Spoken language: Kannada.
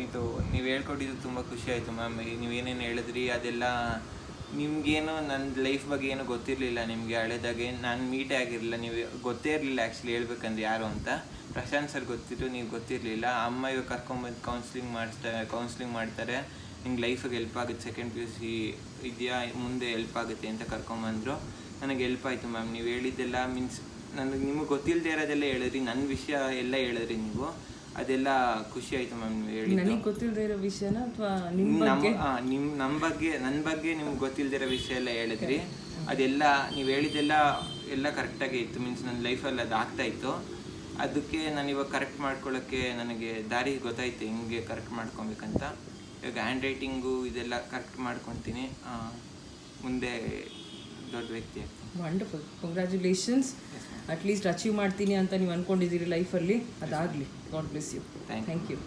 ಇದು ನೀವು ಹೇಳ್ಕೊಟ್ಟಿದ್ದು ತುಂಬ ಖುಷಿ ಆಯಿತು ಮ್ಯಾಮ್. ನೀವೇನೇನು ಹೇಳಿದ್ರಿ ಅದೆಲ್ಲ ನಿಮಗೇನು ನನ್ನ ಲೈಫ್ ಬಗ್ಗೆ ಏನು ಗೊತ್ತಿರಲಿಲ್ಲ. ನಿಮಗೆ ಹಳೆದಾಗೆ ನಾನು ಮೀಟೇ ಆಗಿರಲಿಲ್ಲ, ನೀವು ಗೊತ್ತೇ ಇರಲಿಲ್ಲ ಆ್ಯಕ್ಚುಲಿ ಹೇಳ್ಬೇಕಂದ್ರೆ ಯಾರು ಅಂತ. ಪ್ರಶಾಂತ್ ಸರ್ ಗೊತ್ತಿತ್ತು, ನೀವು ಗೊತ್ತಿರಲಿಲ್ಲ. ಅಮ್ಮ ಇವಾಗ ಕರ್ಕೊಂಬಂದು ಕೌನ್ಸ್ಲಿಂಗ್ ಮಾಡ್ತಾರೆ, ನಿಮ್ಗೆ ಲೈಫಿಗೆ ಹೆಲ್ಪ್ ಆಗುತ್ತೆ, ಸೆಕೆಂಡ್ PUC ಇದೆಯಾ ಮುಂದೆ ಹೆಲ್ಪ್ ಆಗುತ್ತೆ ಅಂತ ಕರ್ಕೊಂಬಂದರು. ನನಗೆ ಹೆಲ್ಪ್ ಆಯಿತು ಮ್ಯಾಮ್. ನೀವು ಹೇಳಿದ್ದೆಲ್ಲ ಮೀನ್ಸ್ ನಿಮಗೆ ಗೊತ್ತಿಲ್ಲದೆ ಇರೋದೆಲ್ಲ ಹೇಳಿದ್ರಿ, ನನ್ನ ವಿಷಯ ಎಲ್ಲ ಹೇಳಿದ್ರಿ ನೀವು, ಅದೆಲ್ಲ ಖುಷಿ ಆಯಿತು ಮ್ಯಾಮ್. ನೀವು ಹೇಳಿದ್ದು ನನಗೆ ಗೊತ್ತಿಲ್ಲದೆ ಇರೋ ವಿಷಯನ ಅಥವಾ ನನ್ನ ಬಗ್ಗೆ ನಿಮ್ಗೆ ಗೊತ್ತಿಲ್ಲದಿರೋ ವಿಷಯ ಎಲ್ಲ ಹೇಳಿದ್ರಿ. ಅದೆಲ್ಲ ನೀವು ಹೇಳಿದ್ದೆಲ್ಲ ಎಲ್ಲ ಕರೆಕ್ಟಾಗಿ ಇತ್ತು, ಮೀನ್ಸ್ ನನ್ನ ಲೈಫಲ್ಲಿ ಅದು ಆಗ್ತಾಯಿತ್ತು. ಅದಕ್ಕೆ ನಾನು ಇವಾಗ ಕರೆಕ್ಟ್ ಮಾಡ್ಕೊಳ್ಳೋಕ್ಕೆ ನನಗೆ ದಾರಿ ಗೊತ್ತಾಯ್ತು ಹೆಂಗೆ ಕರೆಕ್ಟ್ ಮಾಡ್ಕೊಬೇಕಂತ. ಇವಾಗ ಹ್ಯಾಂಡ್ ರೈಟಿಂಗು ಇದೆಲ್ಲ ಕರೆಕ್ಟ್ ಮಾಡ್ಕೊತೀನಿ, ಮುಂದೆ ದೊಡ್ಡ ವ್ಯಕ್ತಿ ಆಗ್ತೀನಿ. Wonderful, congratulations. ಅಟ್ಲೀಸ್ಟ್ ಅಚೀವ್ ಮಾಡ್ತೀನಿ ಅಂತ ನೀವು ಅಂದ್ಕೊಂಡಿದ್ದೀರಿ ಲೈಫಲ್ಲಿ, ಅದಾಗಲಿ. God bless you. Thank you.